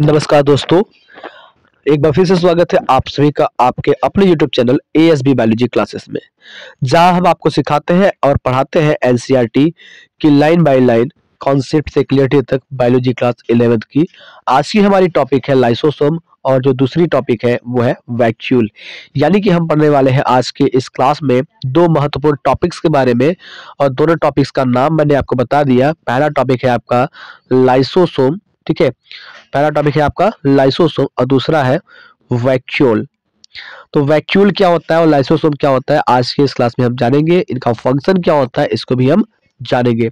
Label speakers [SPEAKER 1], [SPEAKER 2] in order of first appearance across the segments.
[SPEAKER 1] नमस्कार दोस्तों, एक बार फिर से स्वागत है आप सभी का आपके अपने YouTube channel ASB biology classes में, जहां हम आपको सिखाते हैं और पढ़ाते हैं NCERT की लाइन बाय लाइन कॉन्सेप्ट से क्लियरिटी तक बायोलॉजी क्लास 11th की। आज की हमारी टॉपिक है लाइसोसोम और जो दूसरी टॉपिक है वो है वैक्यूल। यानी कि हम पढ़ने वाले हैं आज के इस क्लास में दो महत्वपूर्ण टॉपिक्स के बारे में, और दोनों टॉपिक्स का नाम मैंने आपको बता दिया। पहला टॉपिक है आपका लाइसोसोम, ठीक है। पहला टॉपिक है आपका लाइसोसोम और दूसरा है वैक्यूल। तो वैक्यूल क्या होता है और लाइसोसोम क्या होता है, आज के इस क्लास में हम जानेंगे। इनका फंक्शन क्या होता है इसको भी हम जानेंगे।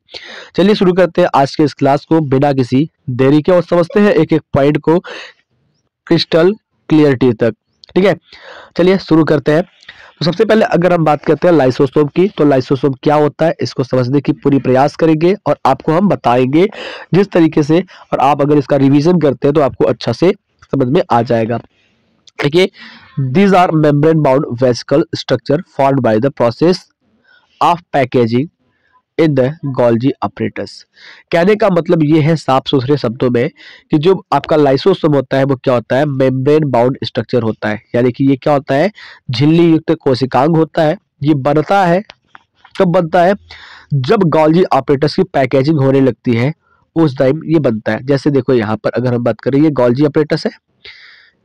[SPEAKER 1] चलिए शुरू करते हैं आज के इस क्लास को बिना किसी देरी के, और समझते हैं एक एक पॉइंट को क्रिस्टल क्लियरिटी तक, ठीक है। चलिए शुरू करते हैं। तो सबसे पहले अगर हम बात करते हैं लाइसोसोम की, तो लाइसोसोम क्या होता है इसको समझने की पूरी प्रयास करेंगे और आपको हम बताएंगे जिस तरीके से, और आप अगर इसका रिवीजन करते हैं तो आपको अच्छा से समझ में आ जाएगा। देखिए, these are membrane bound vesicle structure formed by the process of packaging in the Golgi apparatus. कहने का मतलब ये है साफ सुथरे शब्दों में कि जो आपका लाइसोसोम होता है वो क्या होता है, मेम्ब्रेन बाउंड स्ट्रक्चर होता है। यानी कि ये क्या होता है, झिल्ली युक्त कोशिकांग होता है। ये बनता है, कब बनता है, जब गोल्जी अपरेटस की पैकेजिंग होने लगती है उस टाइम ये बनता है। जैसे देखो यहाँ पर अगर हम बात करें, ये गोल्जी अपरेटस है,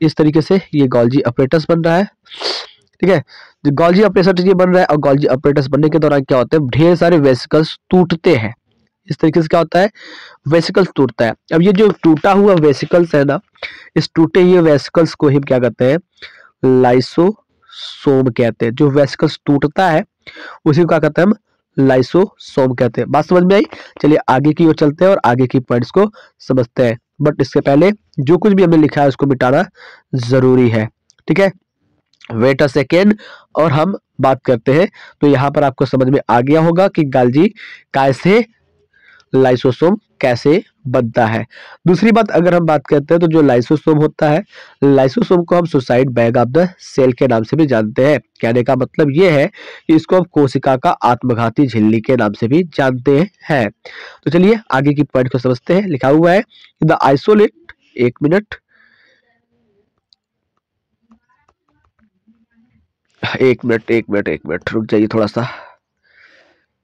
[SPEAKER 1] इस तरीके से ये गोल्जी अपरेटस बन रहा है, ठीक है। जो गोल्जी अपरेटस ये बन रहा है, और गोल्जी अपरेटस बनने के दौरान क्या होता है, ढेर सारे वेसिकल्स टूटते हैं। इस तरीके से क्या होता है, वेसिकल्स टूटता है। अब ये जो टूटा हुआ वेसिकल्स है ना, इस टूटे हुए वेसिकल्स को हम क्या कहते हैं, लाइसोसोम कहते हैं। जो वेसिकल्स टूटता है उसी को क्या कहते हैं हम, लाइसोसोम कहते हैं। बात समझ में आई। चलिए आगे की ओर चलते हैं और आगे की पॉइंट्स को समझते हैं, बट इसके पहले जो कुछ भी हमने लिखा है उसको मिटाना जरूरी है, ठीक है। वेट अ सेकेंड और हम बात करते हैं। तो यहाँ पर आपको समझ में आ गया होगा कि गोल्जी कैसे, लाइसोसोम कैसे बनता है। दूसरी बात अगर हम बात करते हैं तो जो लाइसोसोम होता है, लाइसोसोम को हम suicide bag of the cell के नाम से भी जानते हैं। कहने का मतलब ये है कि इसको हम कोशिका का आत्मघाती झिल्ली के नाम से भी जानते हैं। तो चलिए आगे की पॉइंट को समझते हैं। लिखा हुआ है द आइसोलेट, एक मिनट रुक जाइए थोड़ा सा,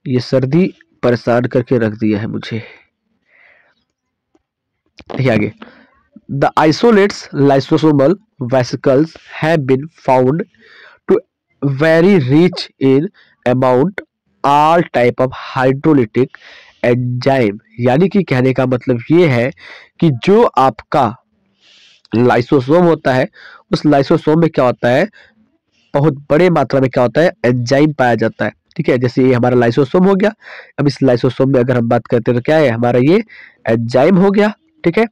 [SPEAKER 1] ये सर्दी परेशान करके रख दिया है मुझे। आगे, the isolates lysosomal vesicles have been found to very rich in amount all type of hydrolytic enzyme. यानी कि कहने का मतलब ये है कि जो आपका लाइसोसोम होता है, उस लाइसोसोम में क्या होता है, बहुत बड़े मात्रा में क्या होता है, एंजाइम पाया जाता है, ठीक है। जैसे ये हमारा लाइसोसोम हो गया। अब इस लाइसोसोम में अगर हम बात करते हैं तो क्या है हमारा, ये एंजाइम हो गया, ठीक है।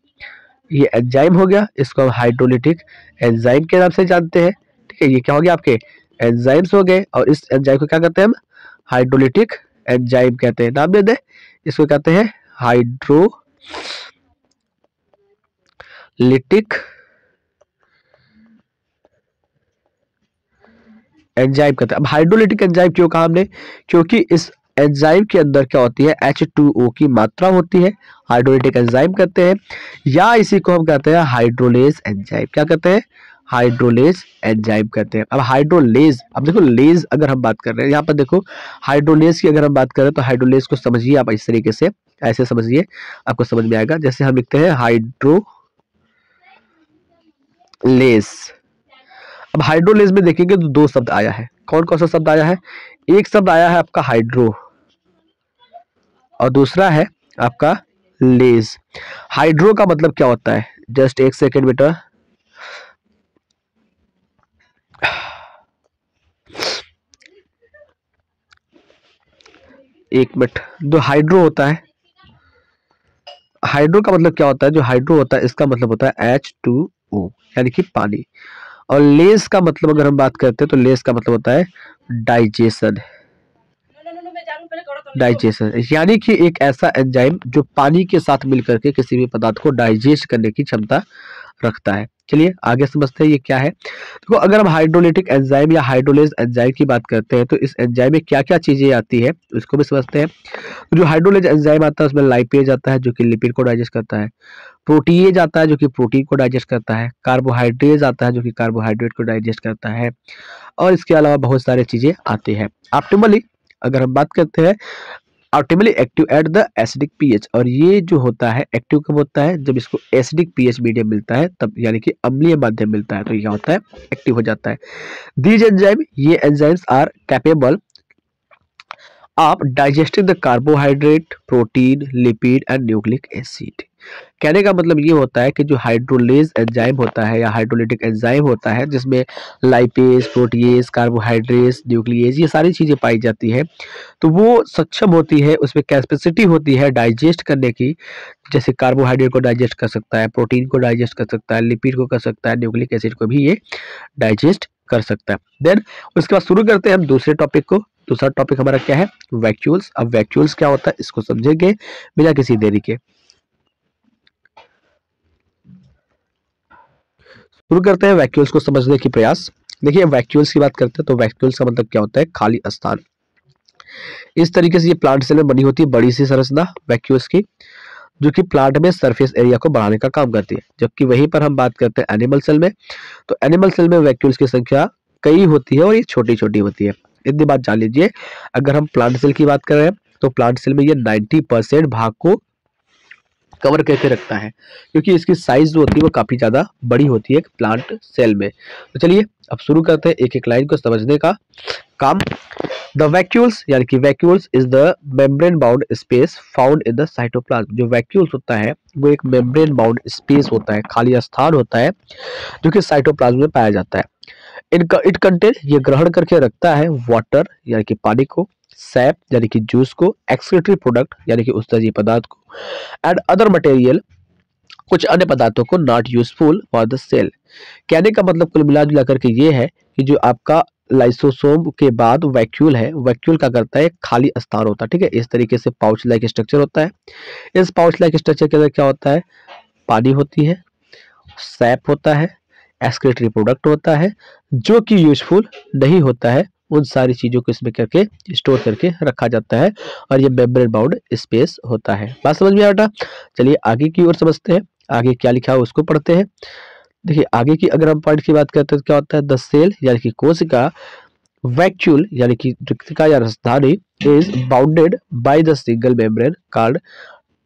[SPEAKER 1] ये एंजाइम हो गया, इसको हम हाइड्रोलिटिक एंजाइम के नाम से जानते हैं, ठीक है। ये क्या हो गया, आपके एंजाइम्स हो गए, और इस एंजाइम को क्या कहते हैं हम, हाइड्रोलिटिक एंजाइम कहते हैं। नाम दे दे, इसको कहते हैं हाइड्रोलिटिक एंजाइम कहते हैं। अब हाइड्रोलिटिक एंजाइम क्यों कहा हमने, क्योंकि इस एंजाइम के अंदर क्या होती है, H2O की मात्रा होती है, हाइड्रोलिटिक एंजाइम कहते हैं। या इसी को हम कहते हैं हाइड्रोलेज एंजाइम। क्या कहते हैं, हाइड्रोलेज एंजाइम कहते हैं। अब हाइड्रोलेज, अब देखो लेज अगर हम बात कर रहे हैं, यहाँ पर देखो हाइड्रोलेज की अगर हम बात करें तो हाइड्रोलेज को समझिए आप इस तरीके से, ऐसे समझिए, आपको समझ में आएगा। जैसे हम लिखते हैं हाइड्रोलेज। अब हाइड्रोलेज में देखेंगे तो दो शब्द आया है। कौन कौन सा शब्द आया है, एक शब्द आया है आपका हाइड्रो, और दूसरा है आपका लेज। हाइड्रो का मतलब क्या होता है, जस्ट एक सेकेंड बेटा, एक मिनट। जो हाइड्रो होता है, हाइड्रो का मतलब क्या होता है, जो हाइड्रो होता है इसका मतलब होता है H2O यानी कि पानी। और लेज का मतलब अगर हम बात करते हैं तो लेज का मतलब होता है डाइजेशन। डाइजेशन यानी कि एक ऐसा एंजाइम जो पानी के साथ मिलकर के किसी भी पदार्थ को डाइजेस्ट करने की क्षमता रखता है। चलिए आगे समझते हैं ये क्या है। देखो अगर हम हाइड्रोलिटिक एंजाइम या हाइड्रोलेज एंजाइम की बात करते हैं तो इस एंजाइम में क्या क्या चीजें आती है उसको भी समझते हैं। तो जो हाइड्रोलेज एंजाइम आता है उसमें लाइपेज आता है जो कि लिपिड को डाइजेस्ट करता है, प्रोटीएज आता है जो कि प्रोटीन को डाइजेस्ट करता है, कार्बोहाइड्रेज आता है जो कि कार्बोहाइड्रेट को डाइजेस्ट करता है, और इसके अलावा बहुत सारी चीजें आती है। ऑप्टिमली अगर हम बात करते हैं, optimally active at the acidic pH, और ये जो होता है एक्टिव कब होता है, जब इसको एसिडिक पीएच मीडियम मिलता है तब, यानी कि अम्लीय माध्यम मिलता है तो ये होता है एक्टिव हो जाता है। दीज एंजाइम, ये enzymes are capable of digesting the carbohydrate, protein, lipid and nucleic acid. कहने का मतलब ये होता है कि जो हाइड्रोलेज एंजाइम होता है या हाइड्रोलिटिक एंजाइम होता है जिसमें लाइपेज, प्रोटीएज, कार्बोहाइड्रेट्स, न्यूक्लियेज ये सारी चीजें पाई जाती है, तो वो सक्षम होती है, उसमें कैपेसिटी होती है डाइजेस्ट करने की। जैसे कार्बोहाइड्रेट को डाइजेस्ट कर सकता है, प्रोटीन को डाइजेस्ट कर सकता है, लिपिड को कर सकता है, न्यूक्लिक एसिड को भी ये डाइजेस्ट कर सकता है। देन उसके बाद शुरू करते हैं हम दूसरे टॉपिक को। दूसरा टॉपिक हमारा क्या है, वैक्यूल्स। अब वैक्यूल्स क्या होता है इसको समझेंगे बिना किसी देरी के। शुरू करते हैं वैक्यूल्स को समझने की प्रयास। देखिए वैक्यूल्स की बात करते हैं तो वैक्यूल्स का मतलब क्या होता है, खाली स्थान। इस तरीके से ये प्लांट सेल में बनी होती है बड़ी सी संरचना वैक्यूल्स की, जो कि प्लांट में सरफेस एरिया को बढ़ाने का काम करती है। जबकि वहीं पर हम बात करते हैं एनिमल सेल में, तो एनिमल सेल में वैक्यूल्स की संख्या कई होती है और ये छोटी छोटी होती है। इतनी बात जान लीजिए। अगर हम प्लांट सेल की बात कर रहे हैं तो प्लांट सेल में ये 90% भाग को कवर करके रखता है, क्योंकि इसकी साइज जो होती है वो काफी ज्यादा बड़ी होती है प्लांट सेल में। तो चलिए अब शुरू करते हैं एक एक लाइन को समझने का काम। द वैक्यूल्स, यानी कि vacuoles is the membrane bound space found in the cytoplasm. जो वैक्यूल्स होता है वो एक मेम्ब्रेन बाउंड स्पेस होता है, खाली स्थान होता है जो कि साइटोप्लाज्म में पाया जाता है। इनका इट कंटेन, ये ग्रहण करके रखता है वाटर यानी कि पानी को, सैप यानी कि जूस को, एक्सक्रीटरी प्रोडक्ट यानी कि उत्सर्जी पदार्थ को, एंड अदर मटेरियल, कुछ अन्य पदार्थों को, not useful for the cell. कहने का मतलब कुल मिला जुला करके ये है कि जो आपका लाइसोसोम के बाद वैक्यूल है, वैक्यूल क्या करता है, खाली स्थान होता है। ठीक है, इस तरीके से पाउच लाइक स्ट्रक्चर होता है। इस पाउच लाइक स्ट्रक्चर के अंदर क्या होता है, पानी होती है, सैप होता है, एक्सक्रीटरी प्रोडक्ट होता है, जो कि यूजफुल नहीं होता है। उन सारी चीजों को इसमें करके स्टोर करके रखा जाता है और ये मेम्ब्रेन बाउंड स्पेस होता है। बात समझ में आया बेटा? चलिए आगे की ओर समझते हैं, आगे क्या लिखा है उसको पढ़ते हैं। देखिए आगे की अगर हम पॉइंट की बात करते हैं तो क्या होता है, द सेल यानी कि कोशिका, वैक्यूल यानी कि रिक्तिका या राजधानी, is bounded by the single membrane called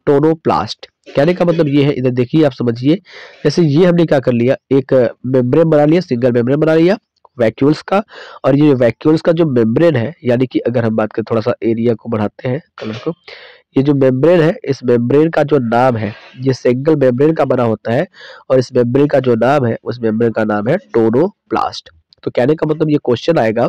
[SPEAKER 1] tonoplast. कहने का मतलब ये है, इधर देखिए आप समझिए, जैसे ये हमने क्या कर लिया, एक मेम्ब्रेन बना लिया, सिंगल मेम्ब्रेन बना लिया वैक्यूल्स का, और ये वैक्यूल्स का जो मेम्ब्रेन है, यानी कि अगर हम बात करें, थोड़ा सा एरिया को बढ़ाते हैं कलर को, ये जो मेम्ब्रेन है, इस मेम्ब्रेन का जो नाम है, ये सिंगल मेम्ब्रेन का बना होता है, और इस मेम्ब्रेन का जो नाम है, उस मेम्ब्रेन का नाम है टोनोप्लास्ट। तो कहने का मतलब ये क्वेश्चन आएगा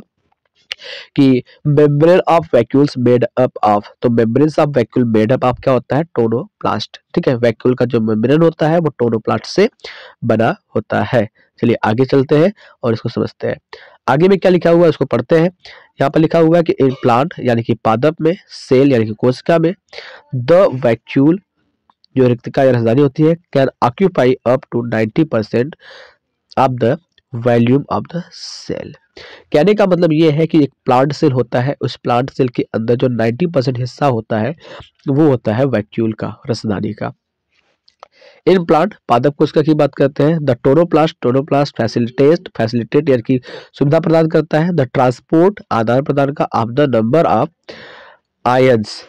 [SPEAKER 1] कि membrane of vacuoles made up of, तो membranes of vacuole made up of क्या होता है, टोनोप्लास्ट। ठीक है, वैक्यूल का जो मेम्ब्रेन होता है वो टोनोप्लास्ट से बना होता है। चलिए आगे चलते हैं और इसको समझते हैं। आगे में क्या लिखा हुआ है उसको पढ़ते हैं। यहाँ पर लिखा हुआ है कि इन प्लांट यानी कि पादप में, सेल यानी कि कोशिका में, द वैक्यूल जो रिक्तिका या राजधानी होती है, can occupy up to 90% of the volume of the cell. कहने का मतलब ये है कि एक प्लांट सेल होता है, उस प्लांट सेल के अंदर जो 90% हिस्सा होता है वो होता है वैक्यूल का, राजधानी का। इन प्लांट पादप कोशिका की बात करते हैं, द टोनोप्लास्ट फैसिलिटेट यानी कि सुविधा प्रदान करता है, द ट्रांसपोर्ट आदान प्रदान का, of the number of ions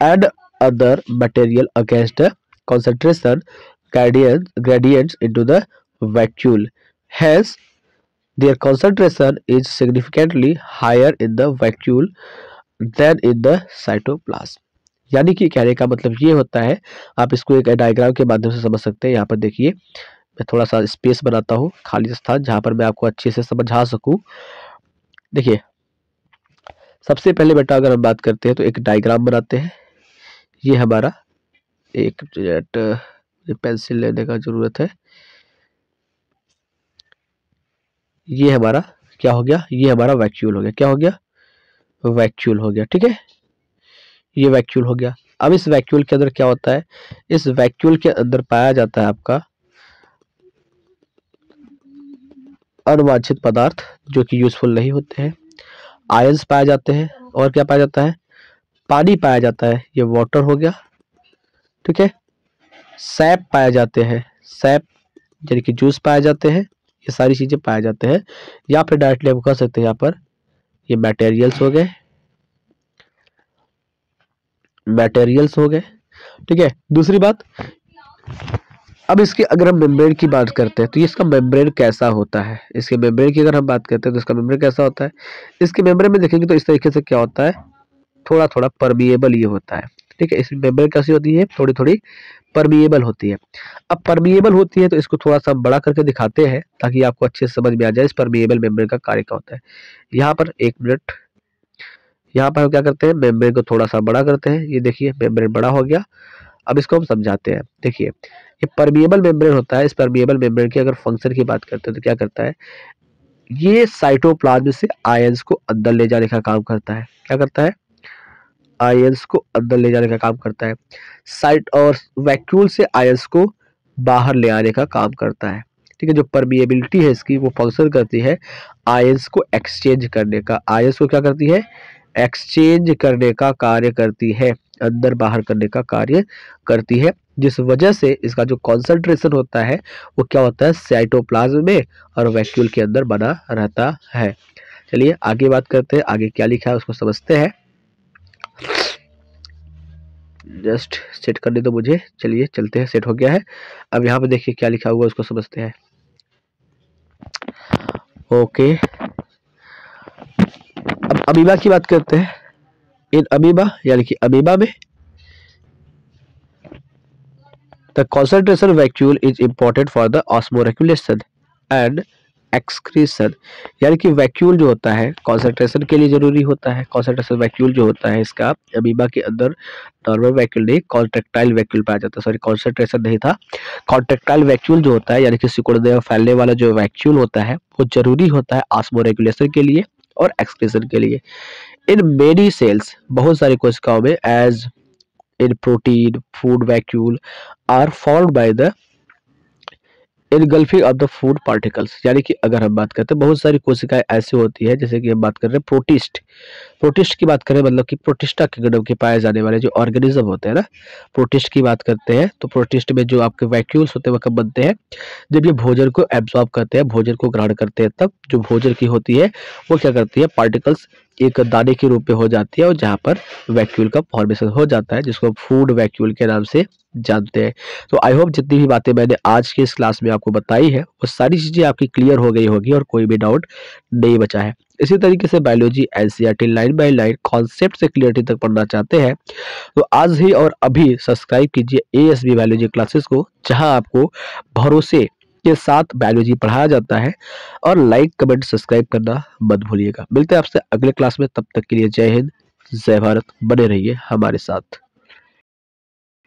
[SPEAKER 1] and other material against concentration gradients into the vacuole. Hence, their concentration is significantly higher in the vacuole than in the cytoplasm. यानी कि कहने का मतलब ये होता है, आप इसको एक डायग्राम के माध्यम से समझ सकते हैं। यहाँ पर देखिए मैं थोड़ा सा स्पेस बनाता हूँ, खाली स्थान, जहाँ पर मैं आपको अच्छे से समझा सकूँ। देखिए सबसे पहले बेटा अगर हम बात करते हैं तो एक डायग्राम बनाते हैं। ये हमारा एक मिनट, पेंसिल लेने का जरूरत है। ये हमारा क्या हो गया, ये हमारा वैक्यूल हो गया। क्या हो गया, वैक्यूल हो गया। ठीक है, ये वैक्यूल हो गया। अब इस वैक्यूल के अंदर क्या होता है, इस वैक्यूल के अंदर पाया जाता है आपका अनवांछित पदार्थ जो कि यूजफुल नहीं होते हैं, आयंस पाए जाते हैं, और क्या पाया जाता है, पानी पाया जाता है, ये वाटर हो गया, ठीक है। सैप पाए जाते हैं, सैप यानी कि जूस पाए जाते हैं, ये सारी चीजें पाए जाते हैं। या फिर डायरेक्टली हम कह सकते हैं यहाँ पर ये मटेरियल्स हो गए, मटेरियल्स हो गए, ठीक है। दूसरी बात, अब इसकी अगर हम मेम्ब्रेन की बात करते हैं तो ये इसका मेम्ब्रेन कैसा होता है, इसके मेम्ब्रेन की अगर हम बात करते हैं तो इसका मेम्ब्रेन कैसा होता है। इसके मेम्ब्रेन में देखेंगे तो इस तरीके से क्या होता है, थोड़ा थोड़ा परमिएबल ये होता है, ठीक है। इसमें मेम्ब्रेन कैसी होती है, थोड़ी थोड़ी परमिएबल होती है। अब परमिएबल होती है तो इसको थोड़ा सा बड़ा करके दिखाते हैं ताकि आपको अच्छे से समझ में आ जाए इस परमिएबल मेम्ब्रेन का कार्य क्या होता है। यहाँ पर एक मिनट, यहाँ पर हम क्या करते हैं, मेम्ब्रेन को थोड़ा सा बड़ा करते हैं, ये देखिए मेम्ब्रेन बड़ा हो गया। अब इसको हम समझाते हैं, देखिए ये परमिएबल मेम्ब्रेन होता है। इस परमिएबल मेम्ब्रेन की अगर फंक्शन की बात करते हैं तो क्या करता है, ये साइटोप्लाज्म से आयंस को अंदर ले जाने का काम करता है। क्या करता है, आयंस को अंदर ले जाने का काम करता है। साइट और वैक्यूल से आयंस को बाहर ले आने का काम करता है, ठीक है। जो परमिएबिलिटी है इसकी वो फंक्शन करती है आयंस को एक्सचेंज करने का, आयंस को क्या करती है, एक्सचेंज करने का कार्य करती है, अंदर बाहर करने का कार्य करती है, जिस वजह से इसका जो कॉन्सेंट्रेशन होता है वो क्या होता है, साइटोप्लाज्म में और वैक्यूल के अंदर बना रहता है। चलिए आगे बात करते हैं, आगे क्या लिखा है उसको समझते हैं। जस्ट सेट करने दो मुझे, चलिए चलते हैं, सेट हो गया है। अब यहाँ पे देखिए क्या लिखा हुआ है उसको समझते हैं। ओके, अब अमीबा की बात करते हैं। इन अमीबा यानी कि अमीबा में the concentration vacuole is important for the osmoregulation and excretion, यानी कि वैक्यूल जो होता है कॉन्सेंट्रेशन के लिए जरूरी होता है। कॉन्सेंट्रेशन वैक्यूल जो होता है इसका अमीबा के अंदर नॉर्मल वैक्यूल नहीं, कॉन्ट्रेक्टाइल वैक्यूल पाया जाता है, सॉरी कॉन्सेंट्रेशन नहीं था, कॉन्ट्रेक्टाइल वैक्यूल जो होता है यानी कि सिकुड़ने और फैलने वाला जो वैक्यूल होता है वो जरूरी होता है ऑस्मोरेगुलेशन के लिए और एक्सक्रीशन के लिए। इन मेनी सेल्स, बहुत सारी कोशिकाओं में, as in protein food vacuole are formed by the engulfing of the food particles, यानी कि अगर हम बात करते हैं बहुत सारी कोशिकाएं ऐसी होती है, जैसे कि हम बात कर रहे हैं प्रोटिस्ट, प्रोटिस्ट की बात करें मतलब कि प्रोटिस्टा किंगडम के पाए जाने वाले जो ऑर्गेनिज्म होते हैं ना, प्रोटिस्ट की बात करते हैं तो प्रोटिस्ट में जो आपके वैक्यूल्स होते हैं वो कब बनते हैं, जब ये भोजन को एब्जॉर्ब करते हैं, भोजन को ग्रहण करते हैं, तब जो भोजन की होती है वो क्या करती है, पार्टिकल्स एक दाने के रूप में हो जाती है और जहाँ पर वैक्यूल का फॉर्मेशन हो जाता है, जिसको फूड वैक्यूल के नाम से जानते हैं। तो आई होप जितनी भी बातें मैंने आज के इस क्लास में आपको बताई है वो सारी चीजें आपकी क्लियर हो गई होगी और कोई भी डाउट नहीं बचा है। इसी तरीके से biology NCERT line by line concept से क्लियरिटी तक पढ़ना चाहते हैं तो आज ही और अभी सब्सक्राइब कीजिए एएसबी बायोलॉजी क्लासेस को, जहां आपको भरोसे के साथ बायोलॉजी पढ़ाया जाता है। और लाइक कमेंट सब्सक्राइब करना मत भूलिएगा। मिलते हैं आपसे अगले क्लास में, तब तक के लिए जय हिंद, जय भारत, बने रहिए हमारे साथ।